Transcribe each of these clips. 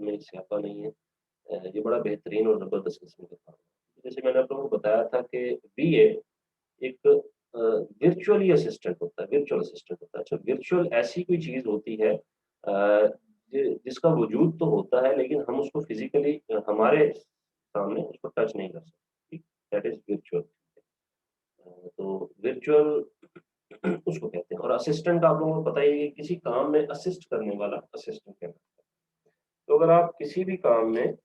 में स्यापा नहीं है। ये बड़ा बेहतरीन और ज़बरदस्त किस्म का काम है। जैसे मैंने आप लोगों को बताया था कि वीए एक वर्चुअली असिस्टेंट होता है, वर्चुअल असिस्टेंट होता है। अच्छा, वर्चुअल ऐसी कोई चीज़ होती है जिसका वजूद तो होता है लेकिन हम उसको फिज़िकली हमारे सामने उसको टच नहीं कर सकते, ठीक? That is virtual. तो वर्चुअल उसको कहते हैं और असिस्टेंट आप लोगों को पता ही है कि किसी काम में असिस्ट करने वाला असिस्टेंट कहलाता है। तो अगर आप किसी भी काम में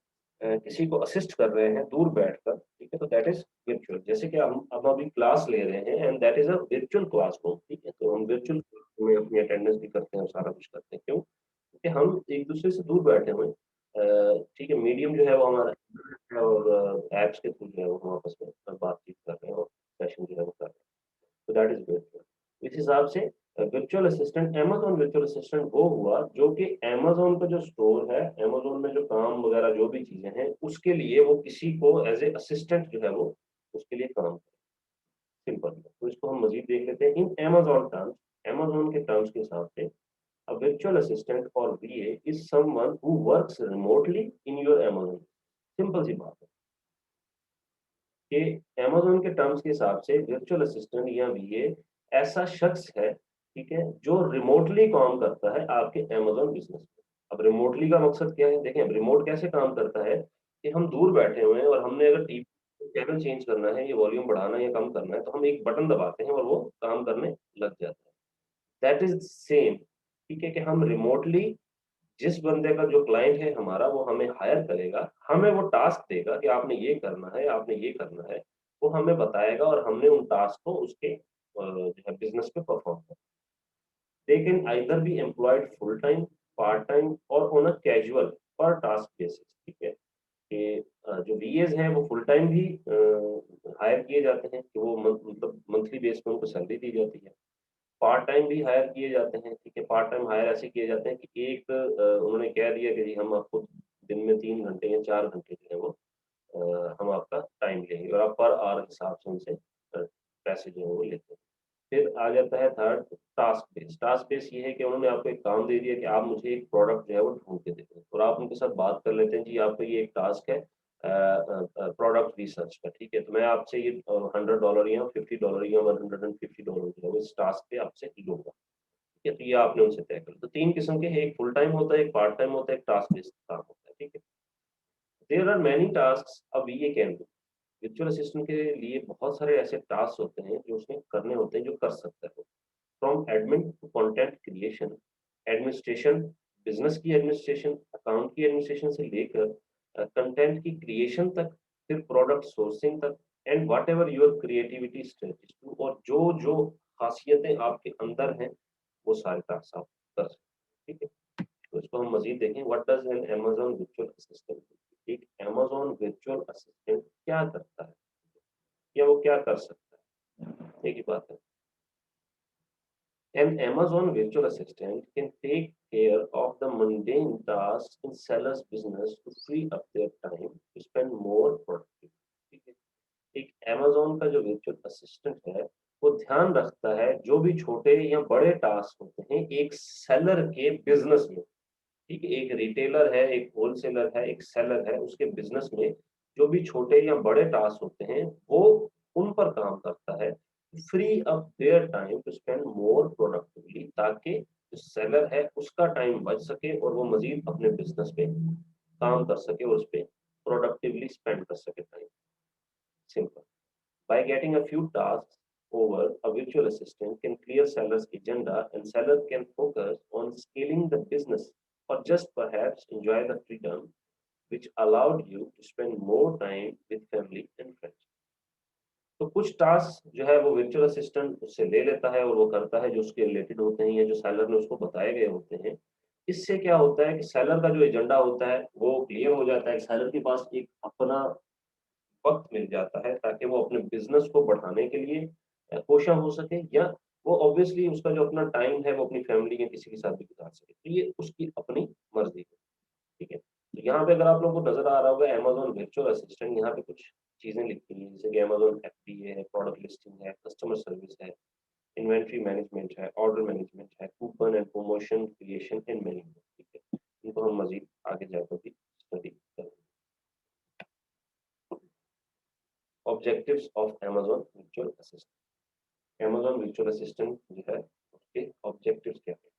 किसी को असिस्ट कर रहे हैं दूर बैठकर, ठीक है? तो दैट इज़ वर्चुअल। जैसे कि हम अभी क्लास ले रहे हैं and that is a virtual classroom, ठीक है? तो हम वर्चुअल में अपनी अटेंडेंस भी करते हैं और सारा कुछ करते हैं। क्यों? क्योंकि हम एक-दूसरे से दूर बैठे हुए हैं। ठीक है, मीडियम जो है वो हमारा इंटरनेट है और ऐप्स के थ्रू जो है वो हम आपस में बातचीत कर रहे हैं और सेशन जो है वो कर रहे हैं। तो दैट इज़ वर्चुअल। इस हिसाब से virtual assistant Amazon virtual assistant वो हुआ जो कि अमेज़न का जो स्टोर है, अमेज़न में जो काम वगैरह जो भी चीज़ें हैं, उसके लिए वो किसी को एज़ ए असिस्टेंट जो है वो उसके लिए काम करे, सिंपल। तो इसको हम मज़ीद देख लेते हैं इन अमेज़न टर्म्स, अमेज़न के टर्म्स के हिसाब से अ वर्चुअल असिस्टेंट और VA is someone who works remotely in your Amazon. Simple सी बात है कि अमेज़न के टर्म्स के हिसाब से वर्चुअल असिस्टेंट या वीए ऐसा शख्स है, ठीक है, जो रिमोटली काम करता है आपके अमेज़न बिज़नेस में। अब रिमोटली का मकसद क्या है? देखें, अब रिमोट कैसे काम करता है कि हम दूर बैठे हुए हैं और हमने अगर टीवी चैनल चेंज करना है, या वॉल्यूम बढ़ाना है या कम करना है, तो हम एक बटन दबाते हैं और वो काम करने लग जाता है। दैट इज़ सेम, ठीक है, कि हम रिमोटली जिस बंदे का जो क्लाइंट है हमारा वो हमें हायर करेगा, हमें वो टास्क देगा कि आपने ये करना है, आपने ये करना है, वो हमें बताएगा और हमने उन टास्क को उसके जो है बिज़नेस पे परफ़ॉर्म करना। They can either be employed full time, part time और ऑन अ कैजुअल पर टास्क बेसिस, ठीक है? कि जो वीएज़ हैं वो फुल टाइम भी हायर किए जाते हैं कि वो मतलब मंथली बेस पे उनको सैलरी दी जाती है। पार्ट टाइम भी हायर किए जाते हैं, ठीक है? पार्ट टाइम हायर ऐसे किए जाते हैं कि एक उन्होंने कह दिया कि जी हम आपको दिन में 3 घंटे या 4 घंटे जो है वो हम आपका टाइम लेंगे और आप पर आवर के हिसाब से उनसे पैसे जो है वो लेते हैं। फिर आ जाता है third task base. Task base ये है कि उन्होंने आपको एक काम दे दिया कि आप मुझे एक प्रोडक्ट जो है वो ढूँढ के दे दें और आप उनके साथ बात कर लेते हैं, जी आपका ये एक टास्क है प्रोडक्ट रिसर्च का, ठीक है? तो मैं आपसे ये $100 या $50 या $150 जो है वो इस टास्क पे आपसे लूँगा। ठीक है? तो ये आपने उनसे तय कर लिया। तो 3 किस्म के हैं, एक फुल टाइम होता है, एक पार्ट टाइम होता है, एक टास्क बेस्ड काम होता है, ठीक है? There are many tasks a VA can do. Virtual assistant के लिए बहुत सारे ऐसे टास्क होते हैं जो उसने करने होते हैं, जो कर सकता है वो। From admin to content creation, administration, business की एडमिनिस्ट्रेशन, अकाउंट की एडमिनिस्ट्रेशन से लेकर कंटेंट की क्रिएशन तक, फिर प्रोडक्ट सोर्सिंग तक and whatever your creativity strategies to और जो-जो खासियतें आपके अंदर हैं, वो सारे टास्क आप कर सकते हैं, ठीक है? तो इसको हम मज़ीद देखें what does an Amazon virtual assistant do? एक अमेज़न वर्चुअल असिस्टेंट क्या करता है या वो क्या कर सकता है? एक ही बात है। An Amazon virtual assistant can take care of the mundane tasks in seller's business to free up their time to spend more productively. ठीक है? एक Amazon का जो virtual assistant है, वो ध्यान रखता है जो भी छोटे या बड़े टास्क होते हैं एक सेलर के बिजनेस में, ठीक है? एक रिटेलर है, एक होलसेलर है, एक सेलर है, उसके बिज़नेस में जो भी छोटे या बड़े टास्क होते हैं, वो उन पर काम करता है, free up their time to spend more productively ताकि जो सेलर है, उसका टाइम बच सके और वो मज़ीद अपने बिज़नेस पे काम कर सके और उसपे प्रोडक्टिवली स्पेंड कर सके time, simple. By getting a few tasks over, a virtual assistant can clear seller's agenda and seller can focus on scaling the business or just perhaps enjoy the freedom which allowed you to spend more time with family and friends. तो कुछ task जो है वो virtual assistant उससे ले लेता है और वो करता है जो उसके रिलेटेड होते हैं या जो सेलर ने उसको बताए गए होते हैं। इससे क्या होता है कि सेलर का जो एजेंडा होता है वो क्लियर हो जाता है। सेलर के पास एक अपना वक़्त मिल जाता है ताकि वो अपने बिज़नेस को बढ़ाने के लिए कोशा हो सके या वो ऑब्वियसली उसका जो अपना टाइम है वो अपनी फैमिली या किसी के साथ भी गुज़ार सके। तो ये उसकी अपनी मर्ज़ी है, ठीक है? तो यहाँ पे अगर आप लोगों को नज़र आ रहा होगा अमेज़न वर्चुअल असिस्टेंट यहाँ पे कुछ चीज़ें लिखी हैं जैसे कि अमेज़न एफडीए है, प्रोडक्ट लिस्टिंग है, कस्टमर सर्विस है, इन्वेंटरी मैनेजमेंट है, ऑर्डर मैनेजमेंट है, coupon and promotion creation and many more, ठीक है? इनको हम मज़ीद आगे जाकर भी स्टडी करेंगे। Objectives of Amazon virtual assistant. Amazon virtual assistant जो है उसके ऑब्जेक्टिव्स क्या हैं?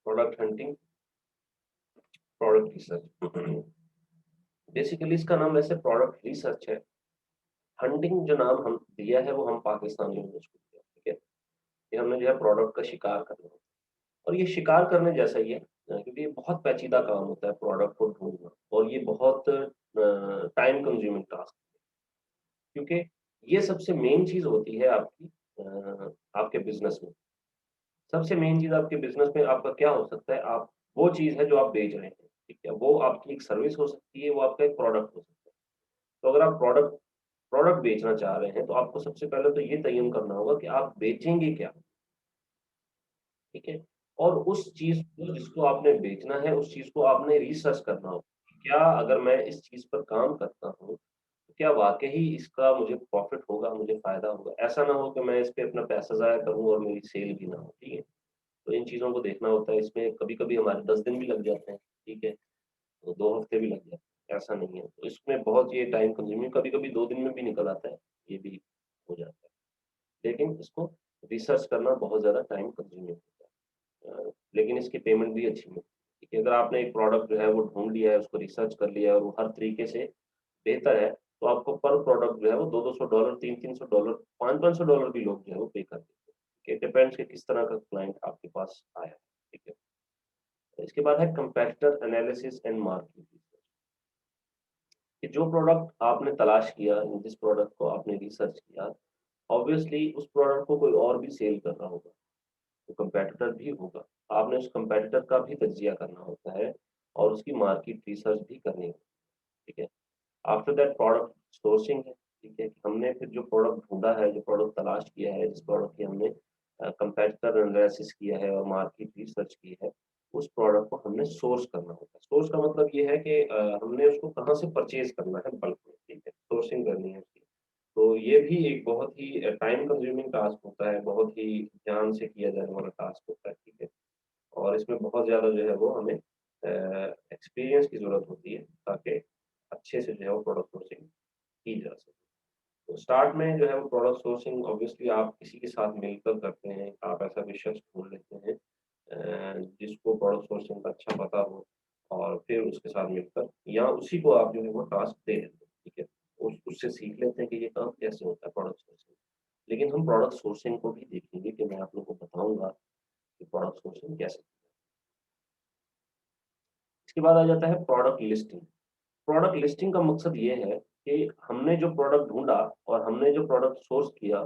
Product hunting, product research. Basically इसका नाम वैसे प्रोडक्ट रिसर्च है। हंटिंग जो नाम हम दिया है वो हम पाकिस्तानियों ने उसको दिया, ठीक है? कि हमने जो है प्रोडक्ट का शिकार करना होता है और ये शिकार करने जैसा ही है, क्योंकि ये बहुत पेचीदा काम होता है प्रोडक्ट को ढूँढना और ये बहुत टाइम कंज्यूमिंग टास्क है। क्योंकि ये सबसे मेन चीज़ होती है आपकी आपके बिज़नेस में। सबसे मेन चीज़ आपके बिज़नेस में आपका क्या हो सकता है, आप वो चीज़ है जो आप बेच रहे हैं, ठीक है? वो आपकी एक सर्विस हो सकती है, वो आपका एक प्रोडक्ट हो सकता है। तो अगर आप प्रोडक्ट प्रोडक्ट बेचना चाह रहे हैं, तो आपको सबसे पहले तो ये तयन करना होगा कि आप बेचेंगे क्या? ठीक है? और उस चीज़ को जिसको आपने बेचना है, उस चीज़ को आपने रिसर्च करना होगा। क्या अगर मैं इस चीज़ पर काम करता हूँ, तो क्या वाक़ई इसका मुझे प्रॉफ़िट होगा, मुझे फ़ायदा होगा? ऐसा ना हो कि मैं इस पे अपना पैसा ज़ाया करूँ और मेरी सेल भी ना हो, ठीक है? तो इन चीज़ों को देखना होता है, इसमें कभी-कभी हमारे 10 दिन भी लग जाते हैं, ठीक है? तो 2 हफ्ते भी लग जाते हैं, ऐसा नहीं है। तो इसमें बहुत ये टाइम कंज्यूमिंग, कभी-कभी 2 दिन में भी निकल आता है, ये भी हो जाता है। लेकिन इसको रिसर्च करना बहुत ज़्यादा टाइम कंज्यूमिंग होता है। लेकिन इसकी पेमेंट भी अच्छी मिलती है। ठीक है, अगर आपने एक प्रोडक्ट जो है वो ढूँढ लिया है, उसको रिसर्च कर लिया है और वो हर तरीके से बेहतर है, तो आपको पर प्रोडक्ट जो है वो $200-200 $300-300 $500-500 भी लोग जो है वो पे कर देते हैं। ठीक है, डिपेंड्स कि किस तरह का क्लाइंट आपके पास आया है। ठीक है। इसके बाद है comparator analysis and market research, कि जो प्रोडक्ट आपने तलाश किया, जिस प्रोडक्ट को आपने रिसर्च किया, ऑब्वियसली उस प्रोडक्ट को कोई और भी सेल कर रहा होगा, तो कंपैटिटर भी होगा। आपने उस कंपैटिटर का भी तज्ज़िया करना होता है और उसकी मार्केट रिसर्च भी करनी होती है, ठीक है? आफ्टर दैट प्रोडक्ट सोर्सिंग है, ठीक है? कि हमने फिर जो प्रोडक्ट ढूँढा है, जो प्रोडक्ट तलाश किया है, जिस प्रोडक्ट की हमने कंपैटिटर एनालिसिस किया है और मार्केट रिसर्च की है, उस प्रोडक्ट को हमने सोर्स करना होता है। सोर्स का मतलब ये है कि हमने उसको कहाँ से परचेज़ करना है बल्क में, ठीक है? सोर्सिंग करनी है उसकी। तो ये भी एक बहुत ही टाइम कंज्यूमिंग टास्क होता है, बहुत ही ध्यान से किया जाने वाला टास्क होता है, ठीक है? और इसमें बहुत ज़्यादा जो है वो हमें एक्सपीरियंस की ज़रूरत होती है, ताकि अच्छे से जो है वो प्रोडक्ट सोर्सिंग की जा सके। तो स्टार्ट में जो है वो प्रोडक्ट सोर्सिंग ऑब्वियसली आप किसी के साथ मिलकर करते हैं, आप ऐसा कोई शख्स ढूँढ लेते हैं जिसको प्रोडक्ट सोर्सिंग का अच्छा पता हो और फिर उसके साथ मिलकर या उसी को आप जो है वो टास्क दे देते हैं, ठीक है? उससे सीख लेते हैं कि ये काम कैसे होता है प्रोडक्ट सोर्सिंग। लेकिन हम प्रोडक्ट सोर्सिंग को भी देखेंगे कि मैं आप लोगों को बताऊँगा कि प्रोडक्ट सोर्सिंग कैसे। इसके बाद आ जाता है प्रोडक्ट लिस्टिंग। प्रोडक्ट लिस्टिंग का मकसद ये है कि हमने जो प्रोडक्ट ढूँढा और हमने जो प्रोडक्ट सोर्स किया,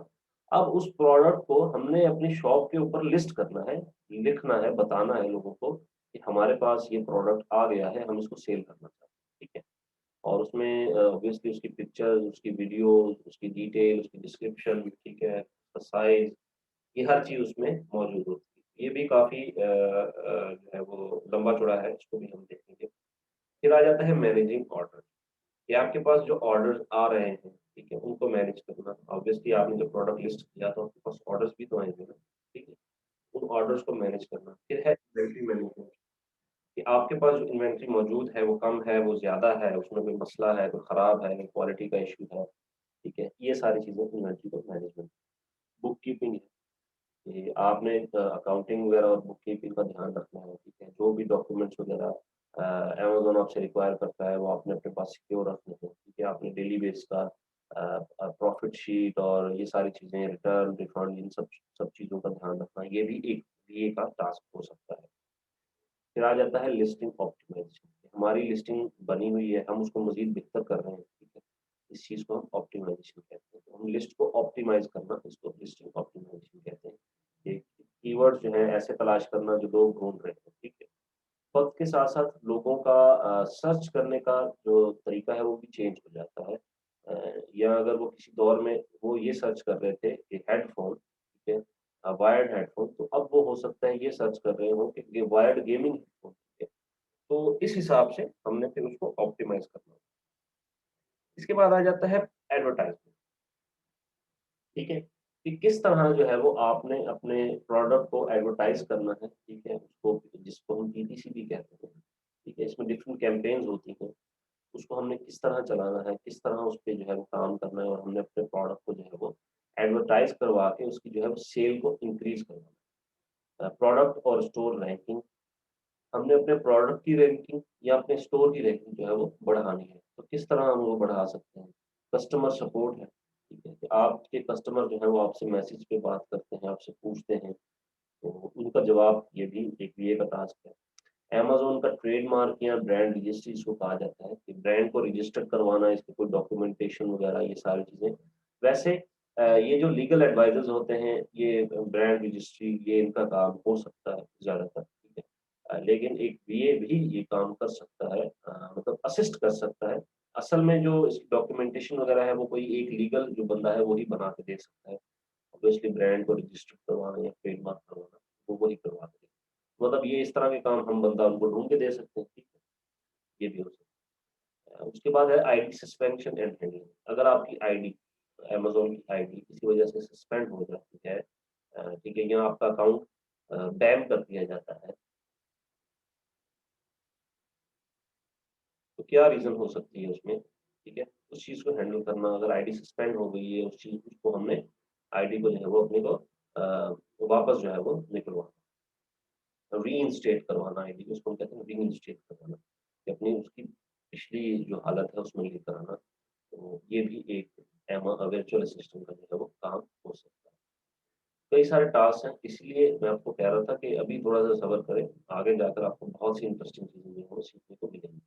अब उस प्रोडक्ट को हमने अपनी शॉप के ऊपर लिस्ट करना है, लिखना है, बताना है लोगों को कि हमारे पास ये प्रोडक्ट आ गया है, हम इसको सेल करना चाहते हैं, ठीक है? और उसमें ऑब्वियसली उसकी पिक्चर्स, उसकी वीडियोज़, उसकी डिटेल, उसकी डिस्क्रिप्शन, ठीक है? उसका साइज़, ये हर चीज़ उसमें मौजूद होती है। ये भी काफ़ी जो है वो लंबा-चौड़ा है, इसको भी हम देखेंगे। फिर आ जाता है मैनेजिंग ऑर्डर, कि आपके पास जो ऑर्डर्स आ रहे हैं, ठीक है? उनको मैनेज करना। ऑब्वियसली आपने जो प्रोडक्ट लिस्ट किया तो आपके पास ऑर्डर्स भी तो आएँगे ना, ठीक है? उन ऑर्डर्स को मैनेज करना। फिर है इन्वेंटरी मैनेजमेंट, कि आपके पास जो इन्वेंटरी मौजूद है, वो कम है, वो ज़्यादा है, उसमें कोई मसला है, कोई खराब है, क्वालिटी का इश्यू है, ठीक है? ये सारी चीज़ें इन्वेंटरी को मैनेजमेंट। बुक कीपिंग है, कि आपने अकाउंटिंग वगैरह और बुक कीपिंग का ध्यान रखना है, ठीक है? जो भी डॉक्यूमेंट्स वगैरह अमेज़न आपसे रिक्वायर करता है, वो आपने अपने पास सिक्योर रखने हैं, ठीक है? आपने डेली बेस का प्रॉफिट शीट और ये सारी चीज़ें, रिटर्न, रिफंड, इन सब सब चीज़ों का ध्यान रखना, ये भी एक बीए का टास्क हो सकता है। फिर आ जाता है लिस्टिंग ऑप्टिमाइज़ेशन, हमारी लिस्टिंग बनी हुई है, हम उसको मज़ीद बेहतर कर रहे हैं, ठीक है? इस चीज़ को हम ऑप्टिमाइज़ेशन कहते हैं। तो हम लिस्ट को ऑप्टिमाइज़ करना, इसको लिस्टिंग ऑप्टिमाइज़ेशन कहते हैं। ये कीवर्ड्स जो हैं ऐसे तलाश करना जो लोग ढूँढ रहे हैं, ठीक है? वक़्त के साथ-साथ लोगों का सर्च करने का जो तरीका है वो भी चेंज हो जाता है। या अगर वो किसी दौर में वो ये सर्च कर रहे थे कि हेडफ़ोन, ठीक है? वायर्ड हेडफ़ोन, तो अब वो हो सकता है ये सर्च कर रहे हों कि ये वायर्ड गेमिंग हेडफ़ोन, ठीक है? तो इस हिसाब से हमने फिर उसको ऑप्टिमाइज़ करना है। इसके बाद आ जाता है एडवर्टाइज़मेंट, ठीक है? कि किस तरह जो है वो आपने अपने प्रोडक्ट को एडवर्टाइज करना है, ठीक है, उसको जिसको हम पीपीसी भी कहते हैं, ठीक है, इसमें डिफरेंट कैंपेन्स होती हैं, उसको हमने किस तरह चलाना है, किस तरह उस पे जो है वो काम करना है और हमने अपने प्रोडक्ट को जो है वो एडवर्टाइज करवा के उसकी जो है वो सेल को इंक्रीज करवाना है। प्रोडक्ट और स्टोर रैंकिंग, हमने अपने प्रोडक्ट की रैंकिंग या अपने स्टोर की रैंकिंग जो है वो बढ़ानी है, तो किस तरह हम वो बढ़ा सकते हैं। कस्टमर सपोर्ट है, ठीक है, कि आपके कस्टमर जो है वो आपसे मैसेज पे बात करते हैं, आपसे पूछते हैं, तो उनका जवाब ये भी एक बीए का टास्क है। अमेज़न का ट्रेडमार्क या ब्रांड रजिस्ट्री इसको कहा जाता है कि ब्रांड को रजिस्टर करवाना, इसकी कोई डॉक्यूमेंटेशन वगैरह ये सारी चीज़ें। वैसे ये जो लीगल एडवाइज़र्स होते हैं, ये ब्रांड रजिस्ट्री ये इनका काम हो सकता है ज़्यादातर, ठीक है। लेकिन एक बीए भी ये काम कर सकता है, मतलब असिस्ट कर सकता है। असल में जो इसकी डॉक्यूमेंटेशन वगैरह है वो कोई एक लीगल जो बंदा है वही बना के दे सकता है। ऑब्वियसली ब्रांड को रजिस्टर करवाना या ट्रेडमार्क करवाना, वो वही करवा देगा। मतलब ये इस तरह के काम हम बंदा उनको ढूँढ के दे सकते हैं, ठीक है? ये भी हो सकता है। उसके बाद है आईडी सस्पेंशन एंड हैंडलिंग। अगर आपकी आईडी, अमेज़न की आईडी किसी वजह से सस्पेंड हो जाती है, ठीक है, या आपका अकाउंट बैन कर दिया जाता है, तो क्या रीज़न हो सकती है उसमें, ठीक है? उस चीज़ को हैंडल करना, अगर आईडी सस्पेंड हो गई है, उस चीज़ उसको हमने आईडी को जो है वो अपने को वापस जो है वो निकलवाना, रीइंस्टेट करवाना आईडी को, उसको हम कहते हैं रीइंस्टेट करवाना, कि अपनी उसकी पिछली जो हालत है उसमें लेकर आना। तो ये भी एक वर्चुअल असिस्टेंट का जो है वो काम हो सकता है। कई सारे टास्क हैं, इसलिए मैं आपको कह रहा था कि अभी थोड़ा-सा सब्र करें, आगे जाकर आपको बहुत सी इंटरेस्टिंग चीज़ें जो हैं वो सीखने को मिलेंगी।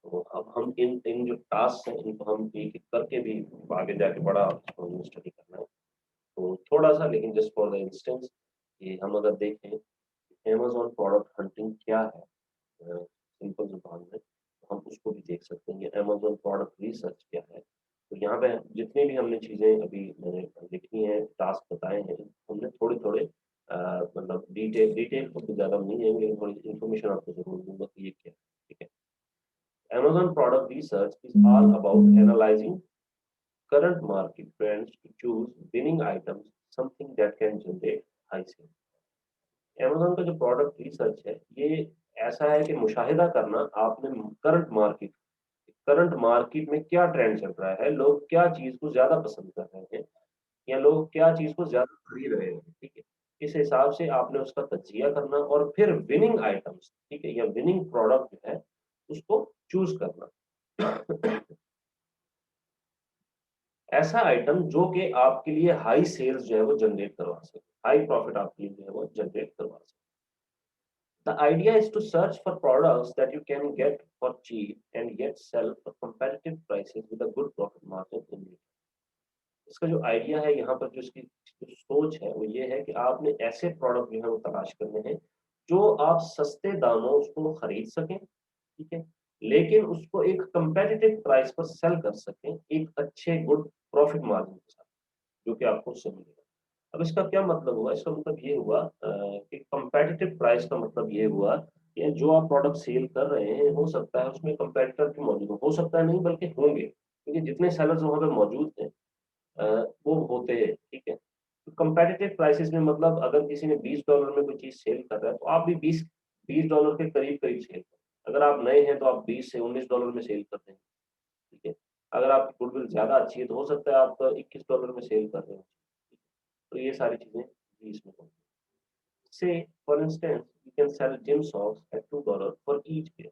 तो अब हम इन इन जो टास्क हैं, इनको हम एक-एक करके भी आगे जाके बड़ा इसको स्टडी करना है। तो थोड़ा-सा, लेकिन जस्ट फॉर द इंस्टेंस, कि हम अगर देखें, अमेज़न प्रोडक्ट हंटिंग क्या है? सिंपल ज़ुबान में, तो हम उसको भी देख सकते हैं। ये अमेज़न प्रोडक्ट रिसर्च क्या है? तो यहाँ पे जितनी भी हमने चीज़ें अभी मैंने लिखी हैं, टास्क बताए हैं, हमने थोड़े-थोड़े मतलब डिटेल तो ज़्यादा नहीं है, लेकिन थोड़ी इन्फॉर्मेशन आपको ज़रूर दूँगा कि ये क्या है, ठीक है? Amazon product research is all about analyzing current market trends to choose winning items, something that can generate high sales. Amazon का जो प्रोडक्ट रिसर्च है, ये ऐसा है कि मुशाहिदा करना आपने करंट मार्केट में क्या ट्रेंड चल रहा है, लोग क्या चीज़ को ज़्यादा पसंद कर रहे हैं या लोग क्या चीज़ को ज़्यादा खरीद रहे हैं, ठीक है? इस हिसाब से आपने उसका तज्ज़िया करना और फिर विनिंग आइटम्स, ठीक है? या विनिंग प्रोडक्ट जो है, उसको चूज़ करना। ऐसा आइटम जो कि आपके लिए हाई सेल्स जो है वो जनरेट करवा सके, हाई प्रॉफिट आपके लिए जो है वो जनरेट करवा सके। The idea is to search for products that you can get for cheap and yet sell for competitive prices with a good profit margin in it. इसका जो आइडिया है यहाँ पर, जो इसकी जो सोच है वो ये है कि आपने ऐसे प्रोडक्ट जो है वो तलाश करने हैं जो आप सस्ते दामों उसको खरीद सकें, ठीक है, लेकिन उसको एक कंपेटिटिव प्राइस पर सेल कर सकें एक अच्छे गुड प्रॉफिट मार्जिन के साथ, जो कि आपको उससे मिलेगा। अब इसका क्या मतलब हुआ? इसका मतलब ये हुआ कि कम्पेटिटिव प्राइस का मतलब ये हुआ कि जो आप प्रोडक्ट सेल कर रहे हैं, हो सकता है उसमें कंपेटिटर भी मौजूद हो सकता है नहीं बल्कि होंगे, क्योंकि जितने सेलर्स वहाँ पे मौजूद हैं अ, वो होते हैं, ठीक है? तो कम्पेटिटिव प्राइसेज़ में मतलब अगर किसी ने $20 में कोई चीज़ सेल कर रहा है, तो आप भी $20 के करीब-करीब सेल करें। अगर आप नए हैं तो आप 20 से $19 में सेल कर देंगे, ठीक है? अगर आपकी गुडविल ज़्यादा अच्छी है, तो हो सकता है आप $21 में सेल कर रहे हो। तो ये सारी चीज़ें भी इसमें होती हैं। Say, for instance, you can sell gym socks at $2 for each pair.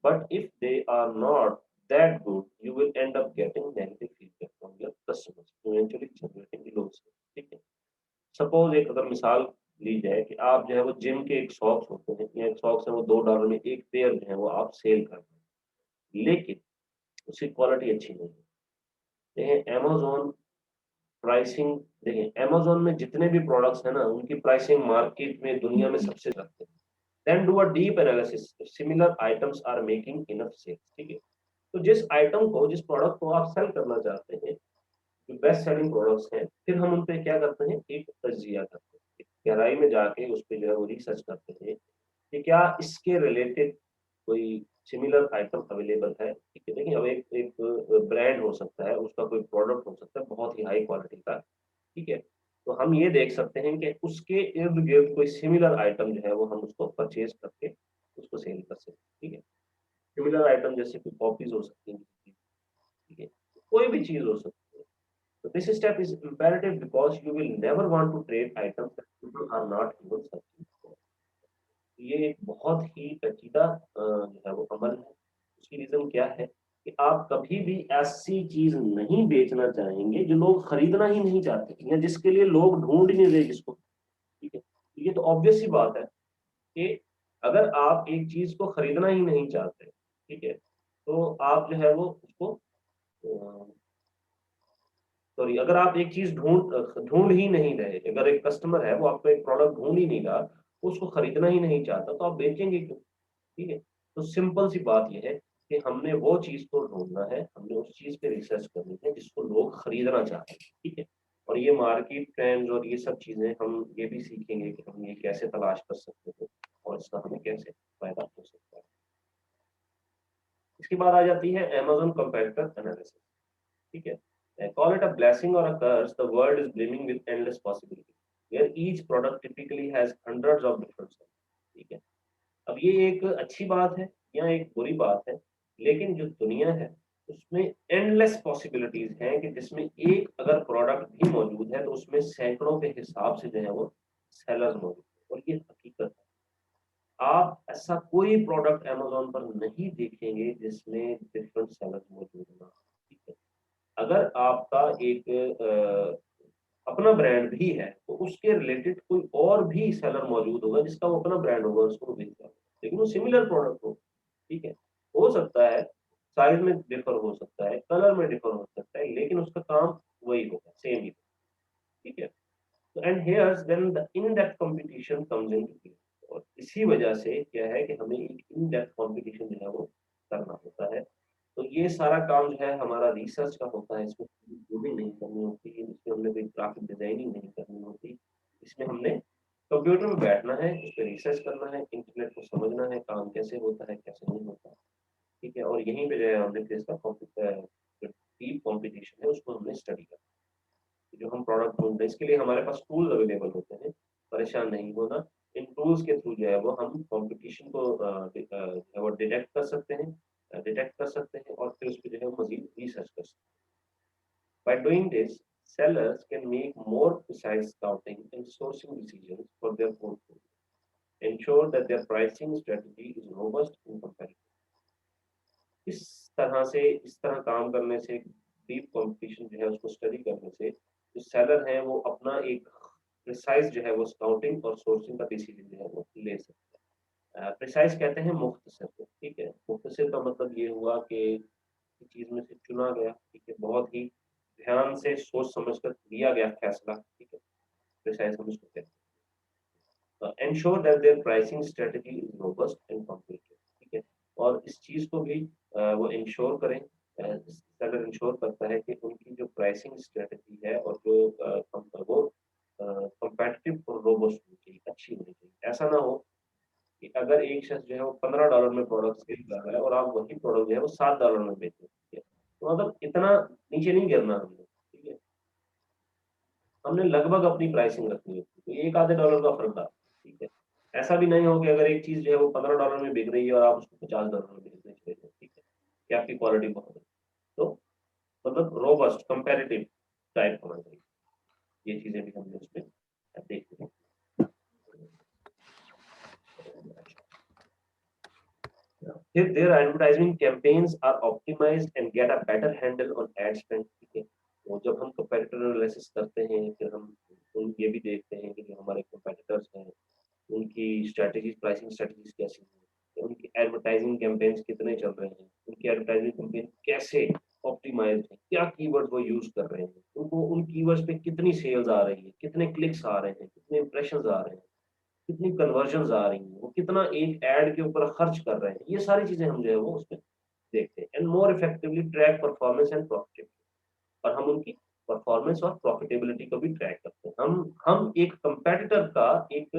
But if they are not that good, you will end up getting negative feedback from your customers, eventually generating low sales. ठीक है? Suppose एक अगर मिसाल ली जाए कि आप जो है वो जिम के एक सॉक्स होते हैं या एक सॉक्स है वो $2 में एक पेयर जो है वो आप सेल कर रहे हैं, लेकिन उसकी क्वालिटी अच्छी नहीं है। देखें अमेज़न प्राइसिंग, देखिए अमेज़न में जितने भी प्रोडक्ट्स हैं ना, उनकी प्राइसिंग मार्केट में दुनिया में सबसे ज़्यादा है। Then do a deep analysis, similar items are making enough sales, ठीक है? तो जिस आइटम को, जिस प्रोडक्ट को आप सेल करना चाहते हैं, जो बेस्ट सेलिंग प्रोडक्ट्स हैं, फिर हम उन पे क्या करते हैं, एक तज्ज़िया करते हैं। एक गहराई में जाके उस पे जो है वो रिसर्च करते हैं कि क्या इसके रिलेटेड कोई सिमिलर आइटम अवेलेबल है, ठीक है? देखिए अब एक एक ब्रांड हो सकता है, उसका कोई प्रोडक्ट हो सकता है बहुत ही हाई क्वालिटी का, ठीक है। तो हम ये देख सकते हैं कि उसके इर्द गिर्द कोई सिमिलर आइटम जो है वो हम उसको परचेज करके उसको सेल कर सकते हैं। ठीक है। सिमिलर आइटम जैसे कोई कॉपीज हो सकती हैं, ठीक है, कोई भी चीज हो सकती है। तो this step is imperative because you will never want to trade items that people are not even searching for. ये एक बहुत ही पेचीदा जो है वो अमल है। उसकी रीजन क्या है कि आप कभी भी ऐसी चीज नहीं बेचना चाहेंगे जो लोग खरीदना ही नहीं चाहते या जिसके लिए लोग ढूंढ ही नहीं रहे जिसको। ठीक है। ये तो ऑब्वियस सी बात है कि अगर आप एक चीज को खरीदना ही नहीं चाहते, ठीक है, तो आप जो है वो उसको सॉरी, अगर आप एक चीज ढूंढ ही नहीं रहे, अगर एक कस्टमर है वो आपको एक प्रोडक्ट ढूंढ ही नहीं रहा, वो उसको खरीदना ही नहीं चाहता, तो आप बेचेंगे क्यों? ठीक है। तो सिंपल सी बात यह है कि हमने वो चीज को ढूंढना है, हमने उस चीज पे रिसर्च करनी है जिसको लोग खरीदना चाहते हैं। ठीक है। और ये मार्केट ट्रेंड्स और ये सब चीजें हम ये भी सीखेंगे कि हम ये कैसे तलाश कर सकते हैं और इसका हमें कैसे फायदा हो सकता है। इसके बाद आ जाती है Amazon competitor एनालिसिस। ठीक है। Call it a blessing or a curse, the world is brimming with endless possibilities, where each product typically has hundreds of different sellers. ठीक है। अब ये एक अच्छी बात है या एक बुरी बात है, लेकिन जो दुनिया है उसमें एंडलेस पॉसिबिलिटीज हैं कि जिसमें एक अगर प्रोडक्ट भी मौजूद है तो उसमें सैकड़ों के हिसाब से जो है वो सेलर्स मौजूद है, और ये हकीकत है। आप ऐसा कोई प्रोडक्ट अमेज़न पर नहीं देखेंगे जिसमें डिफरेंट सेलर्स मौजूद ना हो। ठीक है। अगर आपका एक अपना ब्रांड भी है तो उसके रिलेटेड कोई और भी सेलर मौजूद होगा जिसका वो अपना ब्रांड होगा, उसको वो बेच रहा होगा, लेकिन वो सिमिलर प्रोडक्ट हो। ठीक है। हो सकता है साइज में डिफर हो सकता है, कलर में डिफर हो सकता है, लेकिन उसका काम वही होगा, सेम ही। ठीक है। तो and here's then the in depth competition comes in, और इसी वजह से क्या है कि हमें एक इन डेप्थ कंपटीशन जो है वो करना होता है। तो ये सारा काम जो है हमारा रिसर्च का होता है, इसमें कोडिंग नहीं करनी होती, इसमें हमने कोई ग्राफिक डिजाइनिंग नहीं करनी होती। इसमें हमने कंप्यूटर में बैठना है, उस पर रिसर्च करना है, इंटरनेट को समझना है, काम कैसे होता है कैसे नहीं होता। ठीक है। और यहीं पे जो है हमने फिर इसका कंप्यूटर जो डीप कॉम्पिटिशन है उसको हमने स्टडी करना है। जो हम प्रोडक्ट ढूंढते हैं इसके लिए हमारे पास टूल अवेलेबल होते हैं, परेशान नहीं होना। इन टूल्स के थ्रू जो है वो हम कंपटीशन को जो है वो डिटेक्ट कर सकते हैं, और फिर उस पे जो है मजीद रिसर्च कर सकते हैं। By doing this, sellers can make more precise scouting and sourcing decisions for their portfolio, ensure that their pricing strategy is robust and competitive. इस इस तरह काम करने से, डीप कंपटीशन जो है उसको स्टडी करने से जो सेलर है वो अपना एक प्रिसाइज जो है वो स्काउटिंग और सोर्सिंग का डिसीजन जो है वो ले सकते हैं। प्रिसाइज कहते हैं मुख्तसर को। ठीक है। मुख्तसर का मतलब ये हुआ कि चीज में से चुना गया, ठीक है, बहुत ही ध्यान से सोच समझ कर लिया गया फैसला। ठीक है। प्रिसाइज हम इसको कहते हैं। Ensure that their pricing strategy is robust and competitive. ठीक है। और इस चीज को भी वो इंश्योर करें, सेलर इंश्योर करता है कि उनकी जो प्राइसिंग स्ट्रेटजी है और जो वो कम्पेटिटिव और रोबस्ट होनी चाहिए, अच्छी होनी चाहिए। ऐसा ना हो कि अगर एक शख्स जो है वो $15 में प्रोडक्ट सेल कर रहा है और आप वही प्रोडक्ट जो है वो $7 में बेच रहे हैं। ठीक है। तो मतलब इतना नीचे नहीं गिरना हमने। ठीक है। हमने लगभग अपनी प्राइसिंग रखनी है, तो एक आधे डॉलर का फर्क था। ठीक है। ऐसा भी नहीं हो कि अगर एक चीज जो है वो $15 में बिक रही है और आप उसको $50 में बेचने चले जाए। ठीक है। कि आपकी क्वालिटी बहुत है, तो मतलब रोबस्ट कंपैरेटिव टाइप होना चाहिए। ये चीजें भी हमने उसमें देखी हैं। If their advertising campaigns are optimized and get a better handle on ad spend, ठीक है, तो जब हम कंपैरेटर एनालिसिस करते हैं फिर हम ये भी देखते हैं कि जो हमारे कंपैरेटर्स हैं उनकी स्ट्रेटजीज, प्राइसिंग स्ट्रेटजीज कैसी हैं, उनकी एडवर्टाइजिंग कैंपेन्स कितने चल रहे हैं, उनकी एडवर्टाइजिंग कैंपेन कैसे ऑप्टिमाइज्ड है, क्या कीवर्ड वो यूज कर रहे हैं, उनको उन कीवर्ड्स पे कितनी सेल्स आ रही है, कितने क्लिक्स आ रहे हैं, कितने इंप्रेशंस आ रहे हैं, कितनी कन्वर्जन्स आ रही हैं, वो कितना एक एड के ऊपर खर्च कर रहे हैं। ये सारी चीजें हम जो है वो उसमें देखते हैं and more effectively track performance and profitability, और हम उनकी परफॉर्मेंस और प्रॉफिटेबिलिटी को भी ट्रैक करते हैं। हम एक कंपेटिटर का एक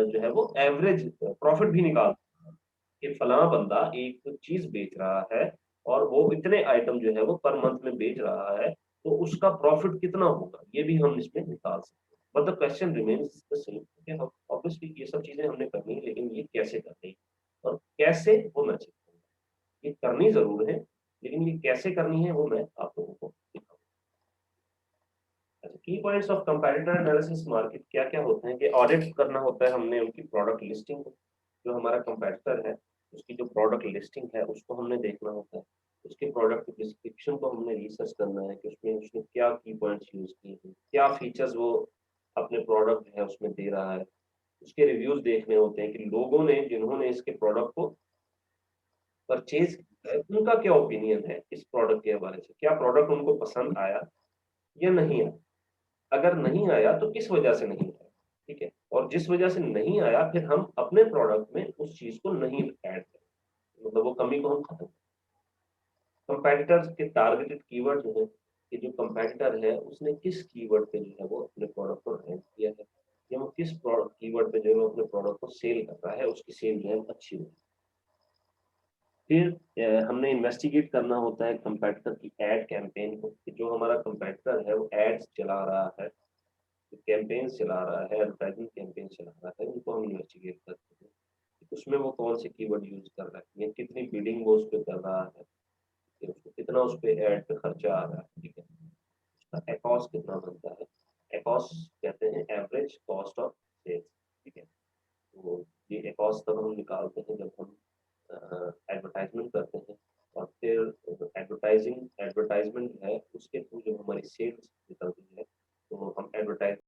जो है वो एवरेज प्रॉफिट भी निकालते हैं कि फलां बंदा एक चीज बेच रहा है और वो इतने आइटम जो है वो पर मंथ में बेच रहा है, तो उसका प्रॉफिट कितना होगा ये भी हम इसमें निकाल सकते हैं। But the question remains the same कि ऑब्वियसली ये सब चीजें हमने करनी है, लेकिन ये कैसे करनी है और कैसे वो मैं सीखूंगा। ये करनी जरूर है, लेकिन ये कैसे करनी है वो मैं आप लोगों को दिखाऊंगा। अच्छा, की points of comparator analysis market क्या क्या होते हैं कि ऑडिट करना होता है हमने उनकी प्रोडक्ट लिस्टिंग को, जो हमारा कंपैरेटर है उसकी जो प्रोडक्ट लिस्टिंग है उसको हमने देखना होता है, उसके प्रोडक्ट डिस्क्रिप्शन को हमने रिसर्च करना है कि उसमें उसने क्या की पॉइंट्स यूज किए हैं, क्या फीचर्स वो अपने प्रोडक्ट है उसमें दे रहा है। उसके रिव्यूज देखने होते हैं कि लोगों ने जिन्होंने इसके प्रोडक्ट को परचेज किया है उनका क्या ओपिनियन है इस प्रोडक्ट के हवाले से, क्या प्रोडक्ट उनको पसंद आया या नहीं आया। अगर नहीं आया तो किस वजह से नहीं आया, ठीक है, और जिस वजह से नहीं आया फिर हम अपने प्रोडक्ट में उस चीज को नहीं ऐड करें, मतलब वो कमी को हम खत्म। कंपेटिटर्स के टारगेटेड कीवर्ड जो है कि जो कंपेटिटर है उसने किस कीवर्ड पे जो है वो अपने प्रोडक्ट को रैंक किया है, या वो किस कीवर्ड पे जो है वो अपने प्रोडक्ट को सेल कर रहा है, उसकी सेल जो है अच्छी हो। फिर हमने इन्वेस्टिगेट करना होता है कंपेटिटर की एड कैंपेन को कि जो हमारा कंपेटिटर है वो एड्स चला रहा है, कैंपेन चला रहा है, एडवर्टाइजिंग कैंपेन चला रहा है, उनको हम इन्वेस्टिगेट करते हैं कि उसमें वो कौन से कीवर्ड यूज कर रहा है, या कितनी बिडिंग वो उस पर कर रहा है, कि उसको कितना उस पर एड पे खर्चा आ रहा है, ठीक है, उसका एकॉस कितना बनता है। एकॉस कहते हैं एवरेज कॉस्ट ऑफ सेल्स, ठीक है। तो ये एकॉस तब हम निकालते हैं जब हम एडवर्टाइजमेंट करते हैं, और फिर एडवर्टाइजमेंट है उसके थ्रू जब हमारी सेल्स निकलती है तो हम एडवर्टाइज